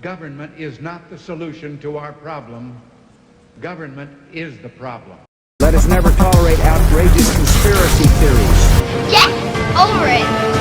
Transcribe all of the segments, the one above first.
Government is not the solution to our problem. Government is the problem. Let us never tolerate outrageous conspiracy theories. Get over it!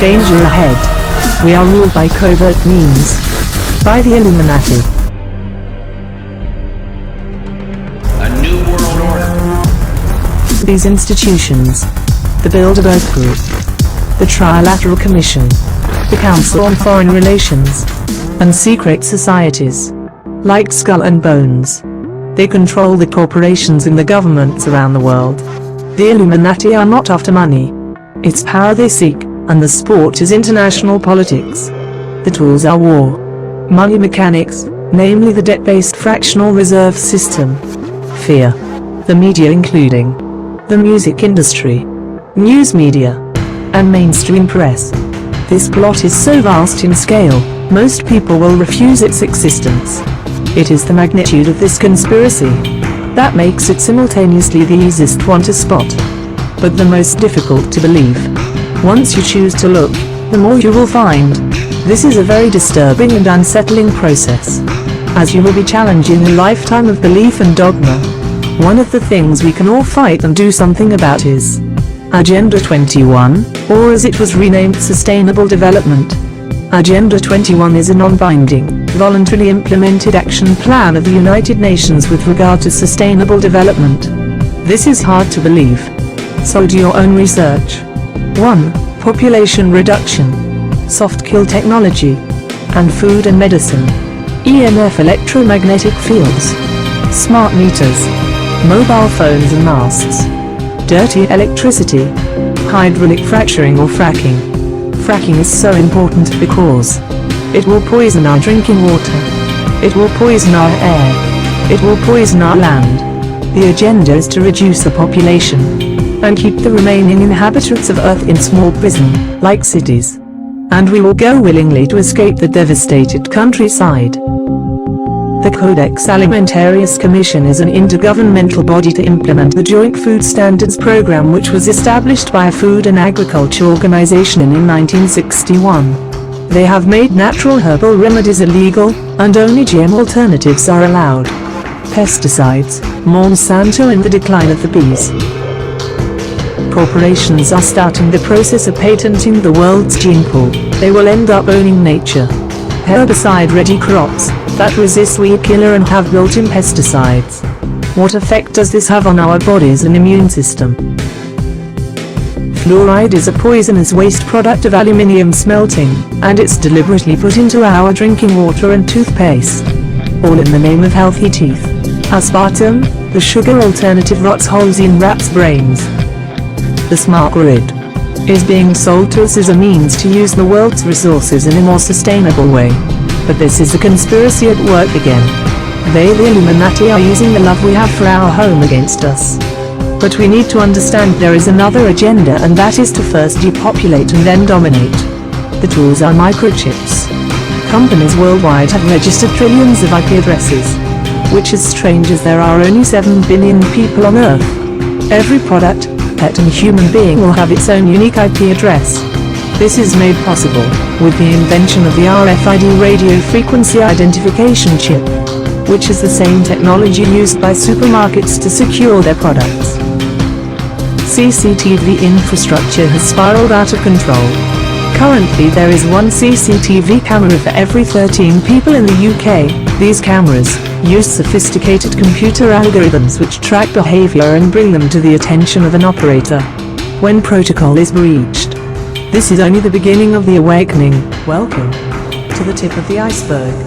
Danger ahead. We are ruled by covert means. By the Illuminati. A new world order. These institutions. The Bilderberg Group. The Trilateral Commission. The Council on Foreign Relations. And secret societies. Like Skull and Bones. They control the corporations and the governments around the world. The Illuminati are not after money. It's power they seek. And the sport is international politics. The tools are war. Money mechanics, namely the debt-based fractional reserve system. Fear. The media including the music industry, news media, and mainstream press. This plot is so vast in scale, most people will refuse its existence. It is the magnitude of this conspiracy that makes it simultaneously the easiest one to spot, but the most difficult to believe. Once you choose to look, the more you will find. This is a very disturbing and unsettling process, as you will be challenging a lifetime of belief and dogma. One of the things we can all fight and do something about is Agenda 21, or as it was renamed, Sustainable Development. Agenda 21 is a non-binding, voluntarily implemented action plan of the United Nations with regard to sustainable development. This is hard to believe, so do your own research. 1. Population reduction, soft kill technology, and food and medicine. EMF electromagnetic fields, smart meters, mobile phones and masts, dirty electricity, hydraulic fracturing or fracking. Fracking is so important because it will poison our drinking water, it will poison our air, it will poison our land. The agenda is to reduce the population and keep the remaining inhabitants of Earth in small prison, like cities. And we will go willingly to escape the devastated countryside. The Codex Alimentarius Commission is an intergovernmental body to implement the Joint Food Standards Program, which was established by a Food and Agriculture Organization in 1961. They have made natural herbal remedies illegal, and only GM alternatives are allowed. Pesticides, Monsanto and the decline of the bees. Corporations are starting the process of patenting the world's gene pool. They will end up owning nature. Herbicide-ready crops that resist weed killer and have built-in pesticides. What effect does this have on our bodies and immune system? Fluoride is a poisonous waste product of aluminium smelting, and it's deliberately put into our drinking water and toothpaste. All in the name of healthy teeth. Aspartame, the sugar alternative, rots holes in rats' brains. The smart grid is being sold to us as a means to use the world's resources in a more sustainable way. But this is a conspiracy at work again. They, the Illuminati, are using the love we have for our home against us. But we need to understand there is another agenda, and that is to first depopulate and then dominate. The tools are microchips. Companies worldwide have registered trillions of IP addresses. Which is strange, as there are only 7 billion people on Earth. Every product, pet and human being will have its own unique IP address. This is made possible with the invention of the RFID radio frequency identification chip, which is the same technology used by supermarkets to secure their products. CCTV infrastructure has spiraled out of control. Currently there is one CCTV camera for every 13 people in the UK. These cameras use sophisticated computer algorithms which track behavior and bring them to the attention of an operator when protocol is breached. This is only the beginning of the awakening. Welcome to the tip of the iceberg.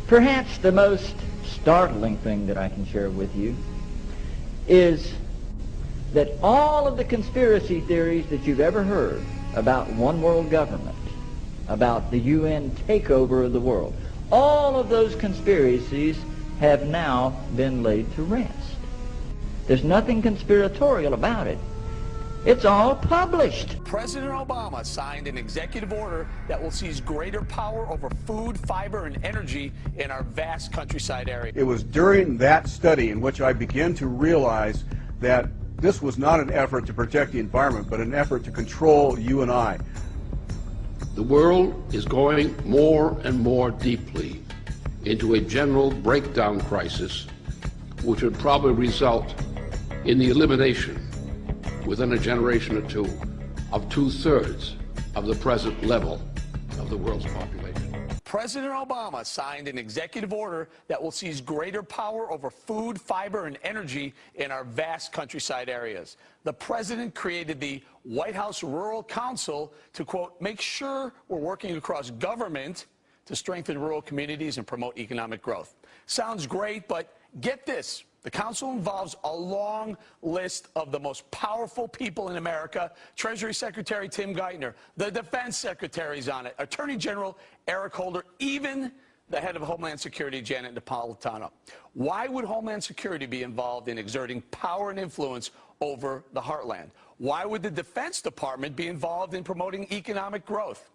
Perhaps the most startling thing that I can share with you is that all of the conspiracy theories that you've ever heard about one world government, about the UN takeover of the world, all of those conspiracies have now been laid to rest. There's nothing conspiratorial about it. It's all published. President Obama signed an executive order that will seize greater power over food, fiber, and energy in our vast countryside area. It was during that study in which I began to realize that this was not an effort to protect the environment, but an effort to control you and I. The world is going more and more deeply into a general breakdown crisis, which would probably result in the elimination within a generation or two of 2/3 of the present level of the world's population. President Obama signed an executive order that will seize greater power over food, fiber, and energy in our vast countryside areas. The president created the White House Rural Council to, quote, make sure we're working across government to strengthen rural communities and promote economic growth. Sounds great, but get this. The council involves a long list of the most powerful people in America. Treasury Secretary Tim Geithner, the Defense Secretary's on it, Attorney General Eric Holder, even the head of Homeland Security, Janet Napolitano. Why would Homeland Security be involved in exerting power and influence over the heartland? Why would the Defense Department be involved in promoting economic growth?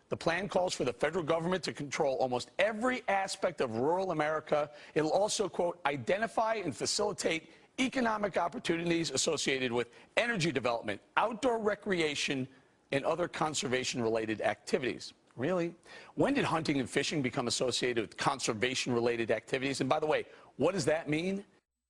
The plan calls for the federal government to control almost every aspect of rural America. It'll also, quote, identify and facilitate economic opportunities associated with energy development, outdoor recreation, and other conservation-related activities. Really? When did hunting and fishing become associated with conservation-related activities? And by the way, what does that mean?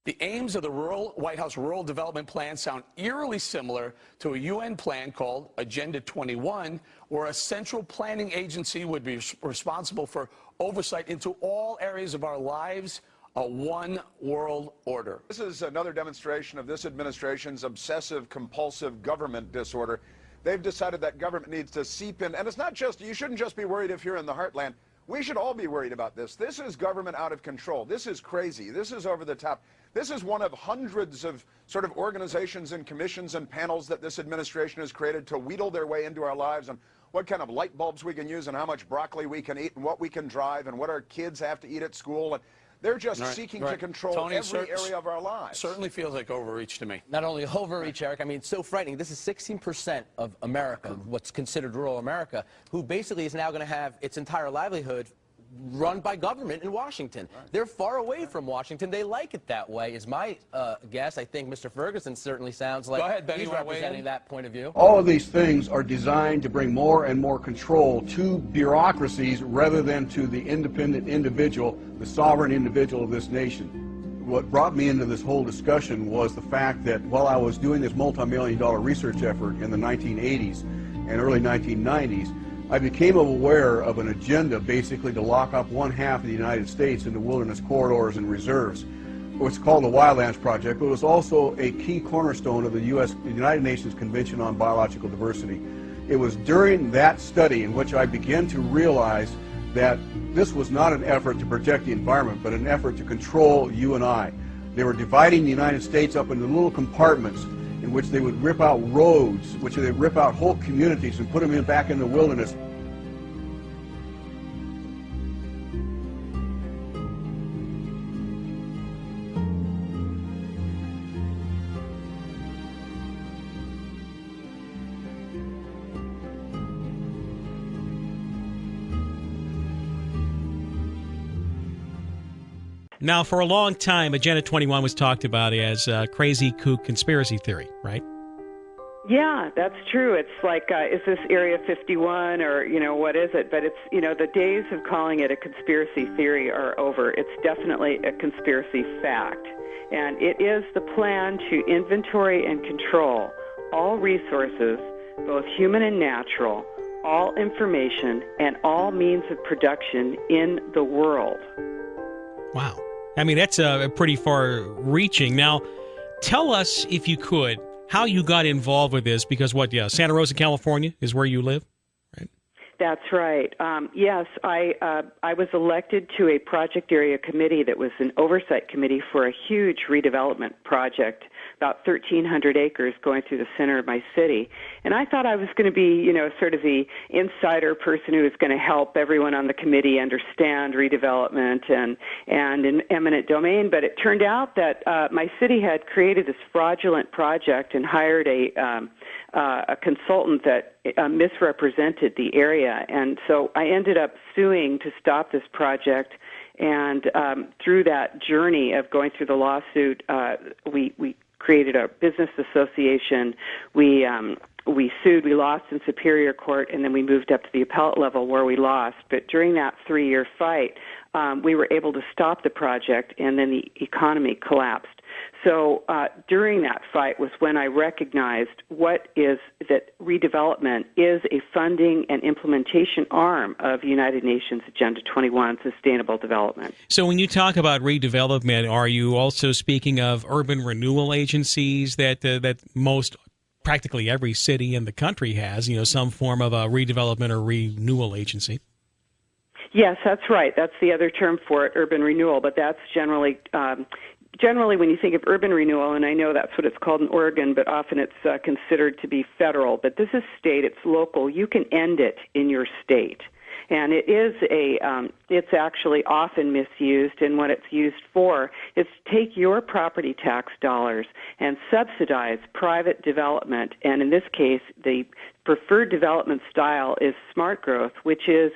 The aims of the White House Rural Development Plan sound eerily similar to a UN plan called Agenda 21, where a central planning agency would be responsible for oversight into all areas of our lives, a one world order. This is another demonstration of this administration's obsessive-compulsive government disorder. They've decided that government needs to seep in, and it's not just, you shouldn't just be worried if you're in the heartland. We should all be worried about this. This is government out of control. This is crazy. This is over the top. This is one of hundreds of sort of organizations and commissions and panels that this administration has created to wheedle their way into our lives, and what kind of light bulbs we can use and how much broccoli we can eat and what we can drive and what our kids have to eat at school. And they're just seeking to control Tony, every area of our lives. Certainly feels like overreach to me. Not only overreach, Eric, I mean, it's so frightening. This is 16% of America, what's considered rural America, who basically is now going to have its entire livelihood run by government in Washington. They're far away from Washington. They like it that way, is my guess. I think Mr. Ferguson certainly sounds like he's representing that point of view. All of these things are designed to bring more and more control to bureaucracies rather than to the independent individual, the sovereign individual of this nation. What brought me into this whole discussion was the fact that while I was doing this multi-million-dollar research effort in the 1980s and early 1990s, I became aware of an agenda basically to lock up one half of the United States into wilderness corridors and reserves. It's called the Wildlands Project, but it was also a key cornerstone of the United Nations Convention on Biological Diversity. It was during that study in which I began to realize that this was not an effort to protect the environment, but an effort to control you and I. They were dividing the United States up into little compartments in in which they would rip out roads, which they would rip out whole communities and put them back in the wilderness. Now, for a long time, Agenda 21 was talked about as crazy kook conspiracy theory, right? Yeah, that's true. It's like, is this Area 51 or, what is it? But it's, the days of calling it a conspiracy theory are over. It's definitely a conspiracy fact. And it is the plan to inventory and control all resources, both human and natural, all information, and all means of production in the world. Wow. I mean, that's pretty far-reaching. Now, tell us, if you could, how you got involved with this, because Santa Rosa, California is where you live, right? That's right. Yes, I was elected to a project area committee that was an oversight committee for a huge redevelopment project, about 1,300 acres going through the center of my city. And I thought I was going to be, sort of the insider person who was going to help everyone on the committee understand redevelopment and in eminent domain. But it turned out that my city had created this fraudulent project and hired a consultant that misrepresented the area. And so I ended up suing to stop this project. And through that journey of going through the lawsuit, we created a business association. We sued. We lost in Superior Court, and then we moved up to the appellate level where we lost. But during that 3-year fight, we were able to stop the project, and then the economy collapsed. So during that fight was when I recognized that redevelopment is a funding and implementation arm of United Nations Agenda 21, Sustainable Development. So when you talk about redevelopment, are you also speaking of urban renewal agencies that most practically every city in the country has, some form of a redevelopment or renewal agency? Yes, that's right. That's the other term for it, urban renewal, but that's generally when you think of urban renewal, and I know that's what it's called in Oregon, but often it's considered to be federal, but this is state, it's local. You can end it in your state. And it is it's actually often misused, and what it's used for is to take your property tax dollars and subsidize private development. And in this case, the preferred development style is smart growth, which is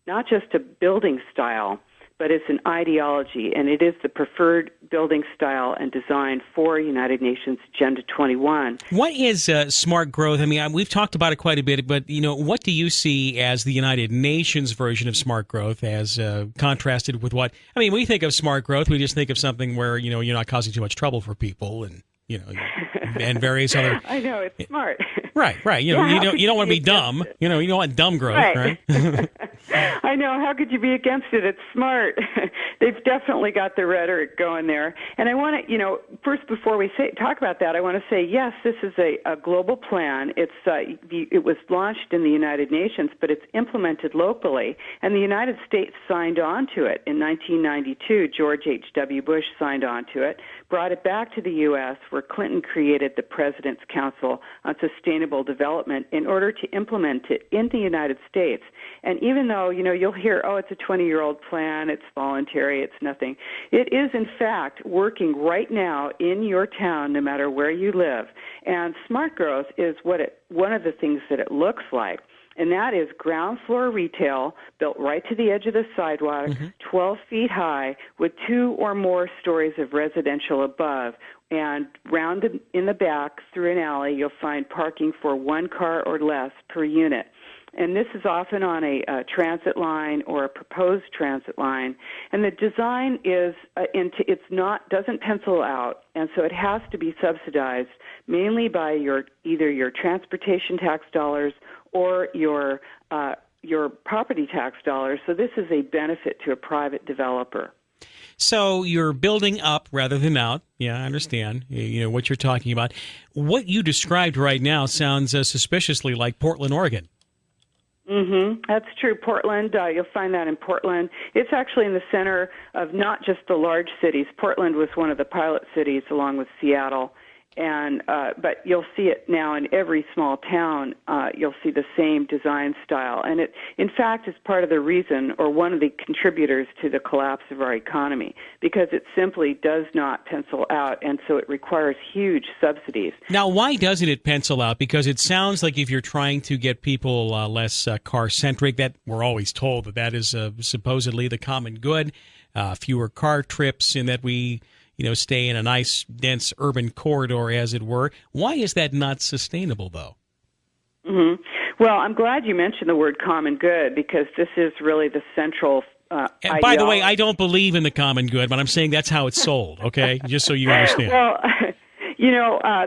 not just a building style, but it's an ideology, and it is the preferred building style and design for United Nations Agenda 21. What is smart growth? I mean, we've talked about it quite a bit, but, what do you see as the United Nations version of smart growth as contrasted with what? I mean, we think of smart growth, we just think of something where, you're not causing too much trouble for people and, and various other... I know, it's smart. Right. You don't want to be dumb. You don't want dumb growth, right? I know. How could you be against it? It's smart. They've definitely got the rhetoric going there. And I want to, first before we talk about that, I want to say, yes, this is a global plan. It was launched in the United Nations, but it's implemented locally. And the United States signed on to it in 1992. George H.W. Bush signed on to it, brought it back to the U.S., where Clinton created the President's Council on Sustainable Development in order to implement it in the United States. And even though, you'll hear, it's a 20-year-old plan, it's voluntary, it's nothing, it is, in fact, working right now in your town, no matter where you live. And smart growth is one of the things that it looks like. And that is ground floor retail built right to the edge of the sidewalk, 12 feet high, with 2 or more stories of residential above. And round in the back through an alley, you'll find parking for 1 car or less per unit. And this is often on a transit line or a proposed transit line. And the design is doesn't pencil out, and so it has to be subsidized mainly by either your transportation tax dollars or your property tax dollars. So this is a benefit to a private developer. So you're building up rather than out. Yeah, I understand. What you're talking about. What you described right now sounds suspiciously like Portland, Oregon. That's true. Portland, you'll find that in Portland. It's actually in the center of not just the large cities. Portland was one of the pilot cities along with Seattle. But you'll see it now in every small town. You'll see the same design style, and it, in fact, is part of the reason, or one of the contributors to the collapse of our economy, because it simply does not pencil out, and so it requires huge subsidies. Now, why doesn't it pencil out? Because it sounds like if you're trying to get people less car-centric, that we're always told that is supposedly the common good, fewer car trips, and that we stay in a nice, dense urban corridor, as it were. Why is that not sustainable, though? Mm-hmm. Well, I'm glad you mentioned the word common good, because this is really the central and by the way, I don't believe in the common good, but I'm saying that's how it's sold, okay? Just so you understand. Well,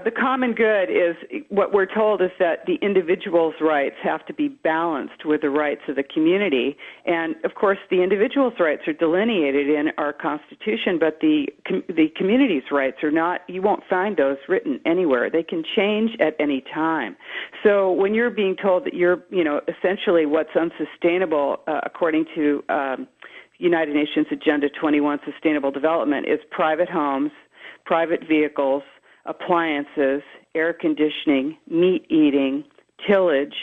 the common good is, what we're told is that the individual's rights have to be balanced with the rights of the community. And, of course, the individual's rights are delineated in our Constitution, but the community's rights are not. You won't find those written anywhere. They can change at any time. So when you're being told that you're, essentially what's unsustainable, according to United Nations Agenda 21 Sustainable Development, is private homes, private vehicles, appliances, air conditioning, meat eating, tillage,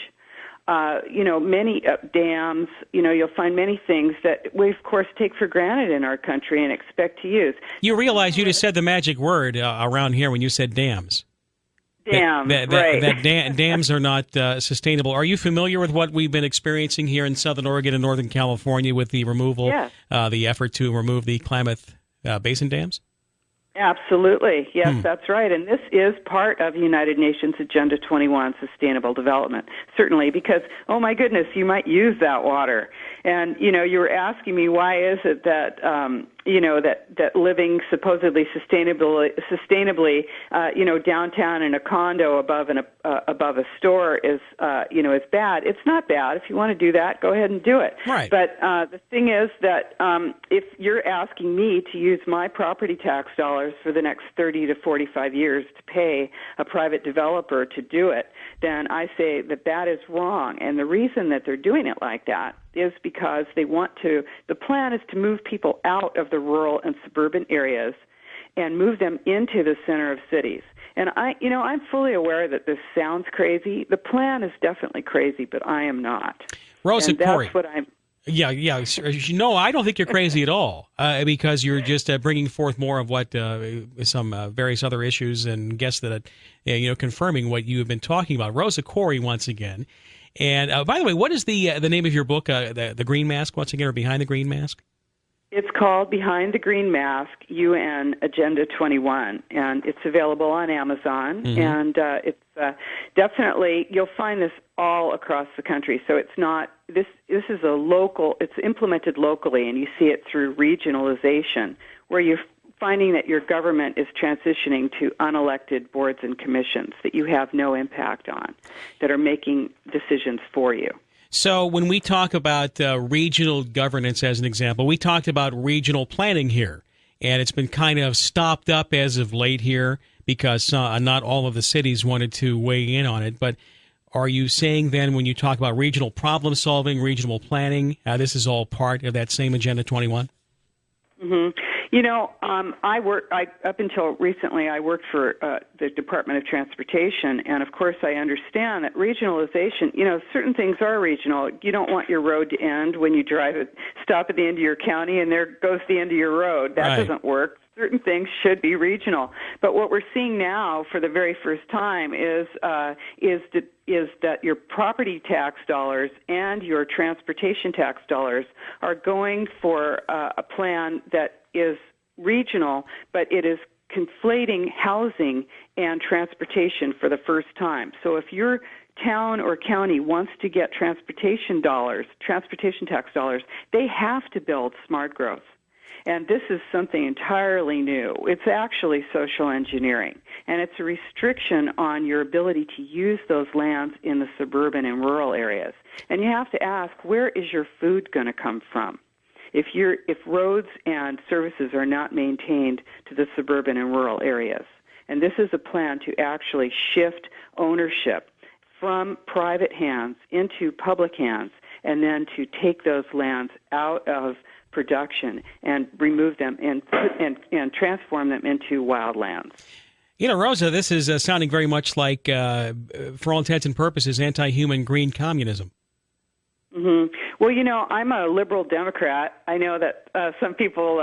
many dams. You'll find many things that we, of course, take for granted in our country and expect to use. You realize you just said the magic word around here when you said dams. Dams, right. That dams are not sustainable. Are you familiar with what we've been experiencing here in Southern Oregon and Northern California with the removal, the effort to remove the Klamath Basin dams? Absolutely. Yes, that's right. And this is part of United Nations Agenda 21 Sustainable Development, certainly, because, oh my goodness, you might use that water. And, you were asking me, why is it that, that living supposedly sustainably, downtown in a condo above a store is bad. It's not bad. If you want to do that, go ahead and do it. Right. But the thing is that if you're asking me to use my property tax dollars for the next 30 to 45 years to pay a private developer to do it, then I say that is wrong. And the reason that they're doing it like that is because the plan is to move people out of the rural and suburban areas and move them into the center of cities. And I'm fully aware that this sounds crazy. The plan is definitely crazy, but I am not. Rosa and Corey. That's what I'm. Yeah. No, I don't think you're crazy at all, because you're just bringing forth more of what some various other issues and guests that, confirming what you have been talking about. Rosa Corey, once again. And by the way, what is the name of your book, The Green Mask, once again, or Behind the Green Mask? It's called Behind the Green Mask, UN Agenda 21, and it's available on Amazon. Mm-hmm. And it's definitely, you'll find this all across the country. So it's not, this is it's implemented locally, and you see it through regionalization, where you're finding that your government is transitioning to unelected boards and commissions that you have no impact on, that are making decisions for you. So when we talk about regional governance, as an example, we talked about regional planning here, and it's been kind of stopped up as of late here because not all of the cities wanted to weigh in on it. But are you saying then, when you talk about regional problem solving, regional planning, this is all part of that same Agenda 21? Mm-hmm. Up until recently, I worked for the Department of Transportation, and of course I understand that regionalization, certain things are regional. You don't want your road to end when you stop at the end of your county and there goes the end of your road. That doesn't work. Certain things should be regional. But what we're seeing now for the very first time is that your property tax dollars and your transportation tax dollars are going for a plan that is regional, but it is conflating housing and transportation for the first time. So if your town or county wants to get transportation tax dollars, they have to build smart growth. And this is something entirely new. It's actually social engineering, and it's a restriction on your ability to use those lands in the suburban and rural areas. And you have to ask, where is your food going to come from? If roads and services are not maintained to the suburban and rural areas. And this is a plan to actually shift ownership from private hands into public hands, and then to take those lands out of production and remove them and transform them into wildlands. You know, Rosa, this is sounding very much like, for all intents and purposes, anti-human green communism. Mm-hmm. Well, you know, I'm a liberal Democrat. I know that some people,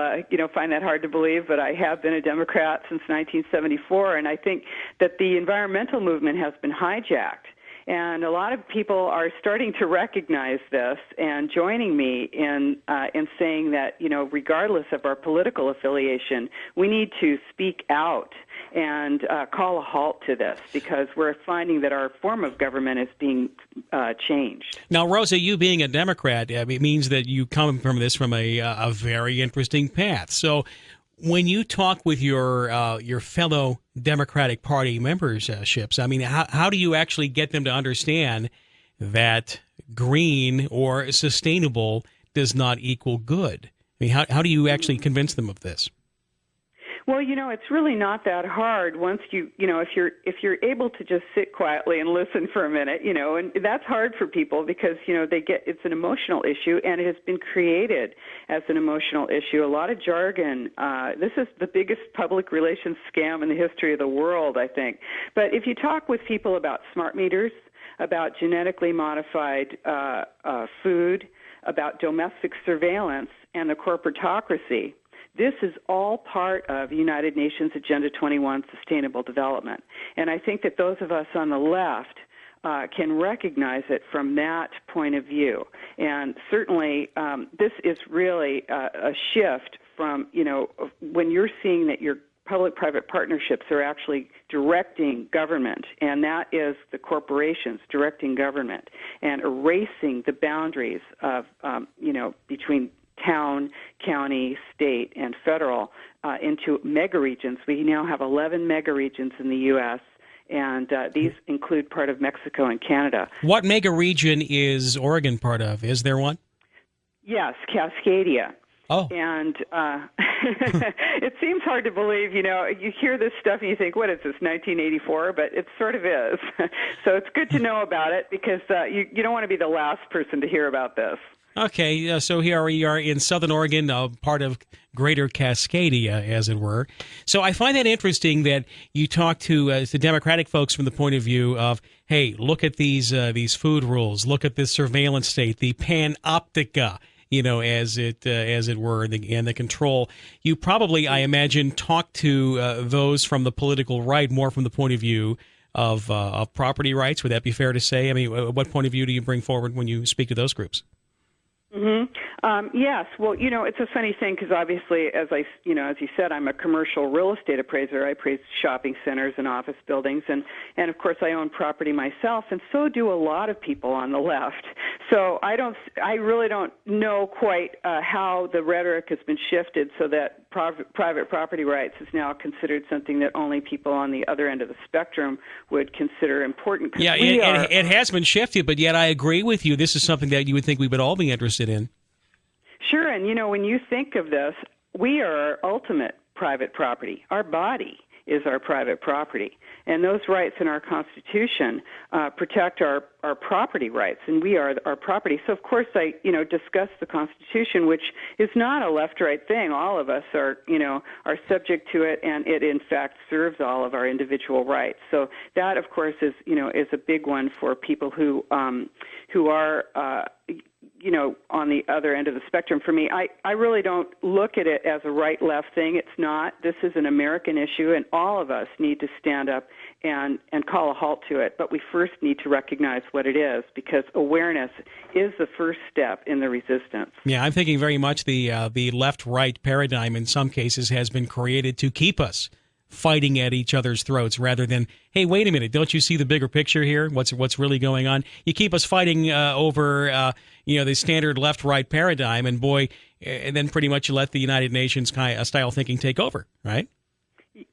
find that hard to believe, but I have been a Democrat since 1974, and I think that the environmental movement has been hijacked. And a lot of people are starting to recognize this and joining me in saying that, you know, regardless of our political affiliation, we need to speak out and call a halt to this, because we're finding that our form of government is being changed. Now, Rosa, you being a Democrat, it means that you come from this from a very interesting path. So when you talk with your fellow Democratic Party memberships, I mean, how do you actually get them to understand that green or sustainable does not equal good? I mean, how do you actually convince them of this? Well, you know, it's really not that hard once if you're able to just sit quietly and listen for a minute, you know, and that's hard for people because, you know, it's an emotional issue, and it has been created as an emotional issue. A lot of jargon. This is the biggest public relations scam in the history of the world, I think. But if you talk with people about smart meters, about genetically modified food, about domestic surveillance and the corporatocracy, this is all part of United Nations Agenda 21 Sustainable Development. And I think that those of us on the left can recognize it from that point of view. And certainly this is really a shift from, you know, when you're seeing that your public-private partnerships are actually directing government, and that is the corporations directing government and erasing the boundaries of, between town, county, state, and federal into megaregions. We now have 11 megaregions in the U.S., and these include part of Mexico and Canada. What megaregion is Oregon part of? Is there one? Yes, Cascadia. Oh. And it seems hard to believe, you know, you hear this stuff and you think, what is this, 1984? But it sort of is. So it's good to know about it because you don't want to be the last person to hear about this. Okay, so here we are in Southern Oregon, part of Greater Cascadia, as it were. So I find that interesting that you talk to the Democratic folks from the point of view of, hey, look at these food rules, look at this surveillance state, the panoptica, you know, as it were, and the control. You probably, I imagine, talk to those from the political right more from the point of view of property rights. Would that be fair to say? I mean, what point of view do you bring forward when you speak to those groups? Mm-hmm. Yes. Well, you know, it's a funny thing because obviously, as you said, I'm a commercial real estate appraiser. I appraise shopping centers and office buildings, and of course, I own property myself, and so do a lot of people on the left. So I really don't know quite how the rhetoric has been shifted so that private property rights is now considered something that only people on the other end of the spectrum would consider important. Yeah, it has been shifted, but yet I agree with you. This is something that you would think we would all be interested in. Sure, and you know, when you think of this, we are our ultimate private property. Our body is our private property, and those rights in our Constitution protect our property rights, and we are our property. So, of course, I discuss the Constitution, which is not a left-right thing. All of us are subject to it, and it in fact serves all of our individual rights. So that, of course, is a big one for people who are on the other end of the spectrum. For me, I really don't look at it as a right-left thing. It's not. This is an American issue, and all of us need to stand up and call a halt to it. But we first need to recognize what it is, because awareness is the first step in the resistance. Yeah, I'm thinking very much the left-right paradigm in some cases has been created to keep us fighting at each other's throats rather than, hey, wait a minute, don't you see the bigger picture here? What's really going on? You keep us fighting over the standard left-right paradigm, and and then pretty much you let the United Nations style thinking take over, right?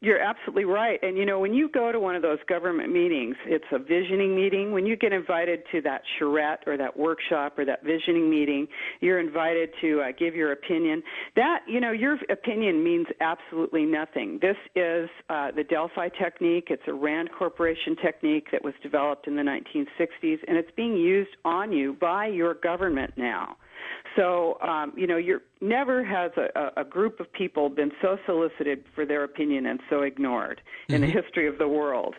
You're absolutely right. And, when you go to one of those government meetings, it's a visioning meeting. When you get invited to that charrette or that workshop or that visioning meeting, you're invited to give your opinion. That, your opinion means absolutely nothing. This is the Delphi technique. It's a Rand Corporation technique that was developed in the 1960s, and it's being used on you by your government now. So, never has a group of people been so solicited for their opinion and so ignored in the history of the world.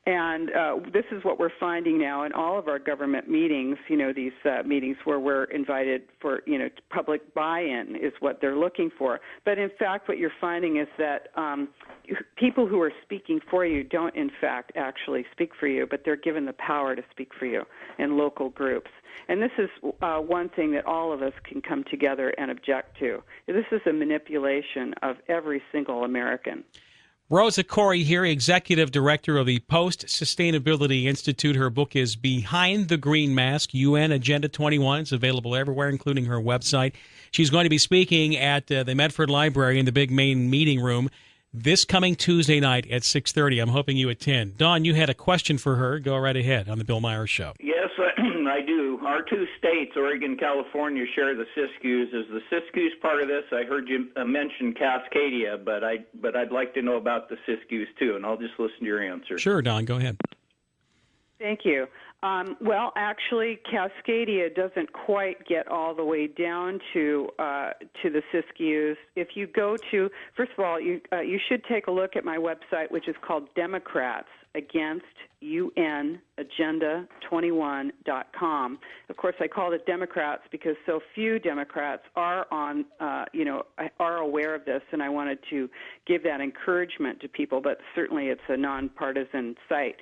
And this is what we're finding now in all of our government meetings, these meetings where we're invited for, public buy-in is what they're looking for. But in fact, what you're finding is that people who are speaking for you don't, in fact, actually speak for you, but they're given the power to speak for you in local groups. And this is one thing that all of us can come together and object to. This is a manipulation of every single American. Rosa Corey here, Executive Director of the Post-Sustainability Institute. Her book is Behind the Green Mask, UN Agenda 21. It's available everywhere, including her website. She's going to be speaking at the Medford Library in the big main meeting room this coming Tuesday night at 6:30. I'm hoping you attend. Dawn, you had a question for her. Go right ahead on the Bill Myers Show. Yes, I do. Our two states, Oregon and California, share the Siskiyous. Is the Siskiyous part of this? I heard you mention Cascadia, but I'd like to know about the Siskiyous too, and I'll just listen to your answer. Sure, Dawn, go ahead. Thank you. Well, actually, Cascadia doesn't quite get all the way down to the Siskiyous. If you go to, first of all, you should take a look at my website, which is called Democrats Against UN Agenda 21.com. Of course, I called it Democrats because so few Democrats are on, are aware of this, and I wanted to give that encouragement to people. But certainly, it's a nonpartisan site.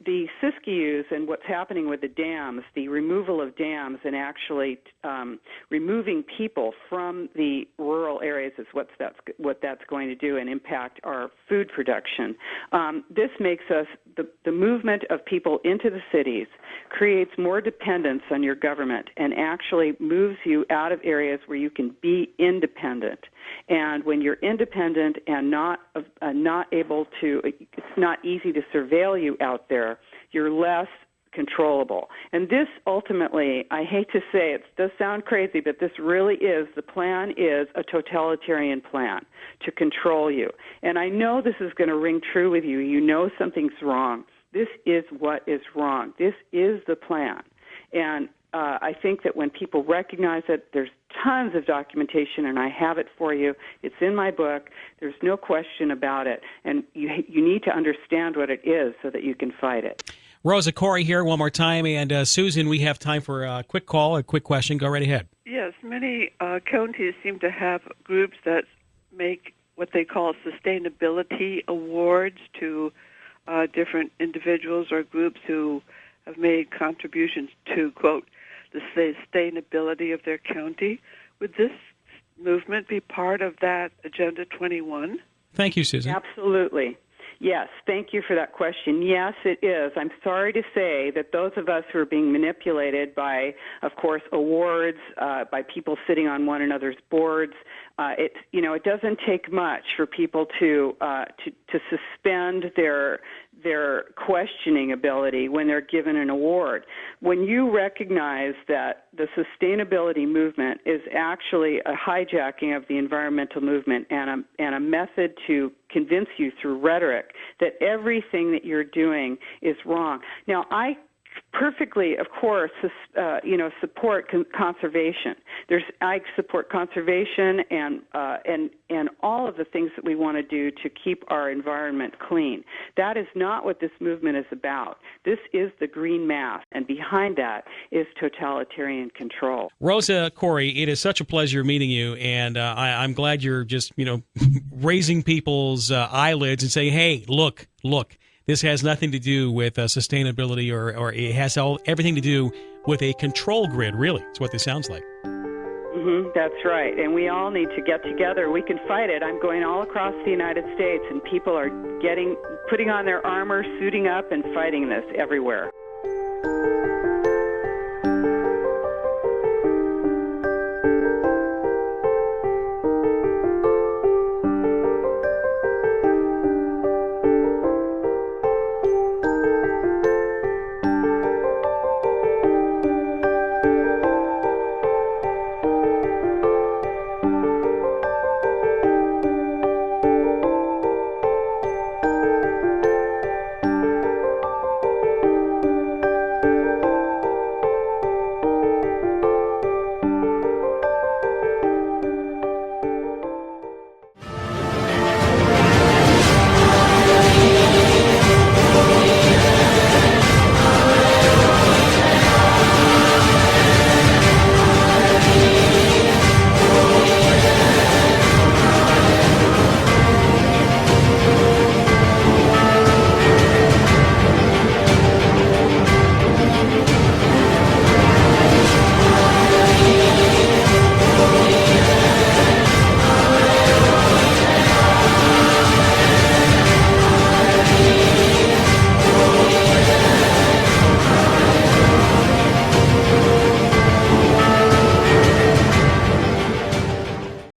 The Siskiyous and what's happening with the dams, the removal of dams and actually removing people from the rural areas is what that's going to do and impact our food production. This makes us, the movement of people into the cities creates more dependence on your government and actually moves you out of areas where you can be independent. And when you're independent and not able to, it's not easy to surveil you out there, you're less controllable. And this ultimately, I hate to say it does sound crazy, but this really is, the plan is a totalitarian plan to control you. And I know this is going to ring true with you. You know something's wrong. This is what is wrong. This is the plan. And I think that when people recognize it, there's tons of documentation, and I have it for you. It's in my book. There's no question about it. And you need to understand what it is so that you can fight it. Rosa Corey here one more time. And Susan, we have time for a quick call, a quick question. Go right ahead. Yes, many counties seem to have groups that make what they call sustainability awards to different individuals or groups who have made contributions to, quote, the sustainability of their county. Would this movement be part of that Agenda 21? Thank you, Susan. Absolutely. Yes, thank you for that question. Yes, it is. I'm sorry to say that those of us who are being manipulated by, of course, awards, by people sitting on one another's boards, it doesn't take much for people to suspend their questioning ability when they're given an award. When you recognize that the sustainability movement is actually a hijacking of the environmental movement and a method to convince you through rhetoric that everything that you're doing is wrong. Now, I perfectly, of course, support conservation. I support conservation and all of the things that we want to do to keep our environment clean. That is not what this movement is about. This is the green mass, and behind that is totalitarian control. Rosa Corey, it is such a pleasure meeting you, and I'm glad you're just raising people's eyelids and saying, "Hey, look." This has nothing to do with sustainability, or it has everything to do with a control grid, really. It's what this sounds like. That's right. And we all need to get together. We can fight it. I'm going all across the United States, and people are putting on their armor, suiting up, and fighting this everywhere.